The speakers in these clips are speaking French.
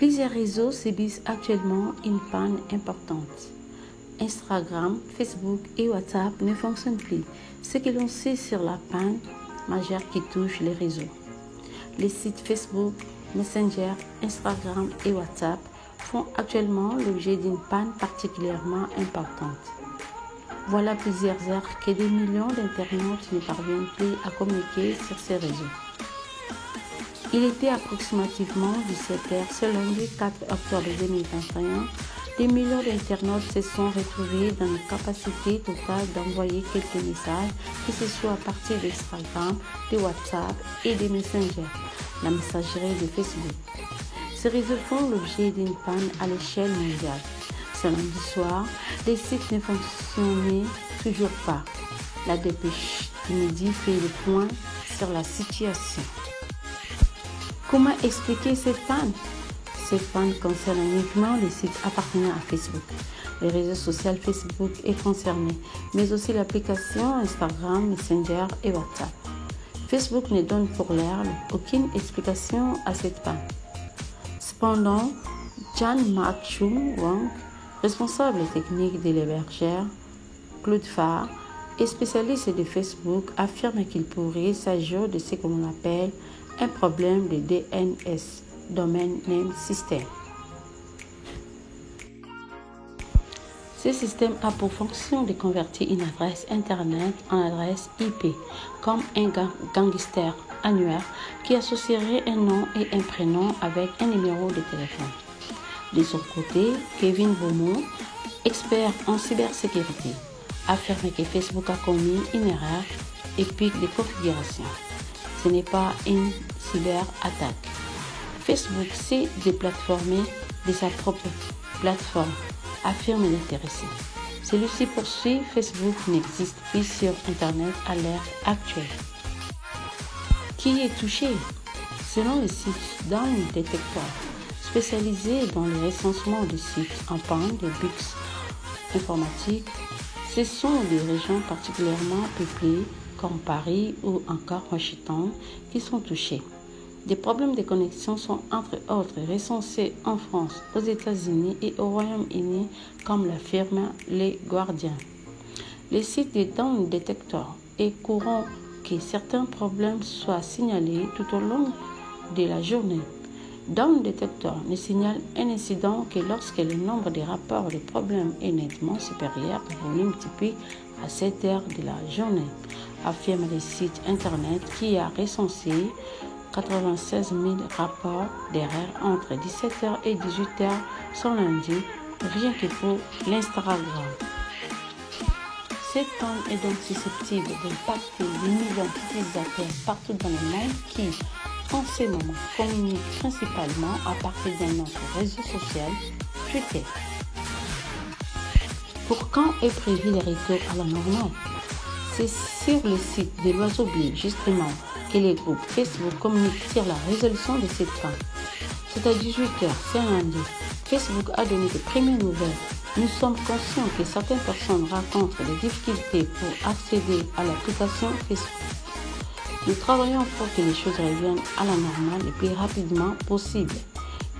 Plusieurs réseaux subissent actuellement une panne importante. Instagram, Facebook et WhatsApp ne fonctionnent plus, ce que l'on sait sur la panne majeure qui touche les réseaux. Les sites Facebook, Messenger, Instagram et WhatsApp font actuellement l'objet d'une panne particulièrement importante. Voilà plusieurs heures que des millions d'internautes ne parviennent plus à communiquer sur ces réseaux. Il était approximativement 17h ce lundi 4 octobre 2021. Des millions d'internautes se sont retrouvés dans une capacité totale d'envoyer quelques messages, que ce soit à partir d'Instagram, de WhatsApp et de Messenger, la messagerie de Facebook. Ces réseaux font l'objet d'une panne à l'échelle mondiale. Ce lundi soir, les sites ne fonctionnaient toujours pas. La dépêche du midi fait le point sur la situation. Comment expliquer cette panne? Cette panne concerne uniquement les sites appartenant à Facebook. Le réseau social Facebook est concerné, mais aussi l'application Instagram, Messenger et WhatsApp. Facebook ne donne pour l'heure aucune explication à cette panne. Cependant, Jan-Mark Chung-Wang, responsable technique de l'hébergeur Cloudflare et spécialiste de Facebook, affirme qu'il pourrait s'agir de ce que l'on appelle un problème de DNS, Domain Name System. Ce système a pour fonction de convertir une adresse Internet en adresse IP, comme un gangster annuaire qui associerait un nom et un prénom avec un numéro de téléphone. De son côté, Kevin Beaumont, expert en cybersécurité, affirme que Facebook a commis une erreur épique de configuration. Ce n'est pas une cyberattaque. Facebook s'est déplatformé de sa propre plateforme, affirme l'intéressé. Celui-ci poursuit, Facebook n'existe plus sur Internet à l'ère actuelle. Qui est touché? Selon le site Down Detector, spécialisé dans le recensement de sites en panne de bugs informatiques, ce sont des régions particulièrement peuplées comme Paris ou encore Washington qui sont touchés. Des problèmes de connexion sont entre autres recensés en France, aux États-Unis et au Royaume-Uni, comme l'affirme Les Guardians. Le site de Down Detector est courant que certains problèmes soient signalés tout au long de la journée. Down Detector ne signale un incident que lorsque le nombre de rapports de problèmes est nettement supérieur au volume typique à 7 heures de la journée, affirme le site internet qui a recensé 96 000 rapports d'erreurs entre 17h et 18h ce lundi, rien que pour l'Instagram. Cette panne est donc susceptible d'impacter des millions d'utilisateurs partout dans le monde qui, en ce moment, communiquent principalement à partir d'un autre réseau social, Twitter. Pour quand est prévu le retour à la normale? C'est sur le site de l'Oiseau Bleu, justement, que les groupes Facebook communiquent sur la résolution de cette panne. C'est à 18h, ce lundi. Facebook a donné de premières nouvelles. Nous sommes conscients que certaines personnes rencontrent des difficultés pour accéder à l'application Facebook. Nous travaillons pour que les choses reviennent à la normale le plus rapidement possible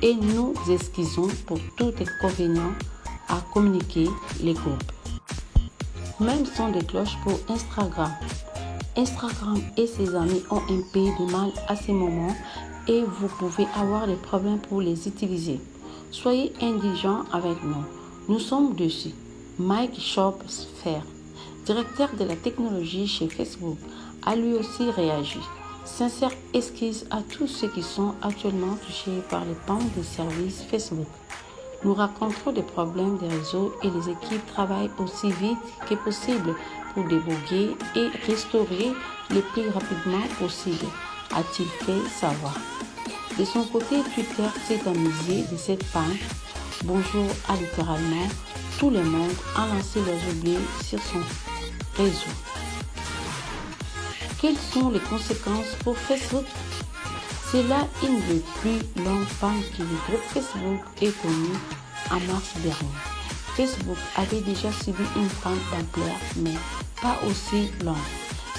et nous excusons pour tout inconvénient à communiquer les groupes. Même son de cloche pour Instagram. Instagram et ses amis ont un peu de mal à ce moment et vous pouvez avoir des problèmes pour les utiliser. Soyez indulgents avec nous. Nous sommes dessus. Mike Shopfer, directeur de la technologie chez Facebook, a lui aussi réagi. Sincère excuse à tous ceux qui sont actuellement touchés par les pannes des services Facebook. Nous rencontrons des problèmes de réseau et les équipes travaillent aussi vite que possible pour déboguer et restaurer le plus rapidement possible, a-t-il fait savoir. De son côté, Twitter s'est amusé de cette panne. Bonjour a littéralement tout le monde a lancé l'oiseau bleu sur son réseau. Quelles sont les conséquences pour Facebook? C'est là une des plus longues pannes que le groupe Facebook ait connue en mars dernier. Facebook avait déjà subi une panne d'ampleur, mais pas aussi longue.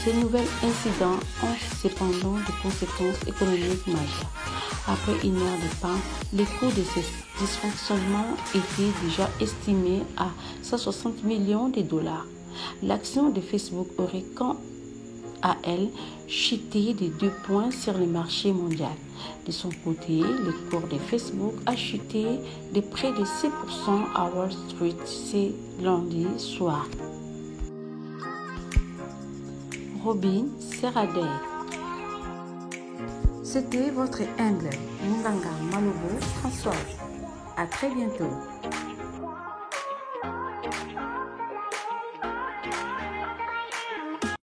Ces nouveaux incidents ont cependant des conséquences économiques majeures. Après une heure de panne, les coûts de ces dysfonctionnements étaient déjà estimés à 160 millions de dollars. L'action de Facebook aurait quant à elle chuté de 2 points sur le marché mondial. De son côté, le cours de Facebook a chuté de près de 6% à Wall Street ce lundi soir. Robin Serradey. C'était votre humble Munganga Malobo Françoise. À très bientôt.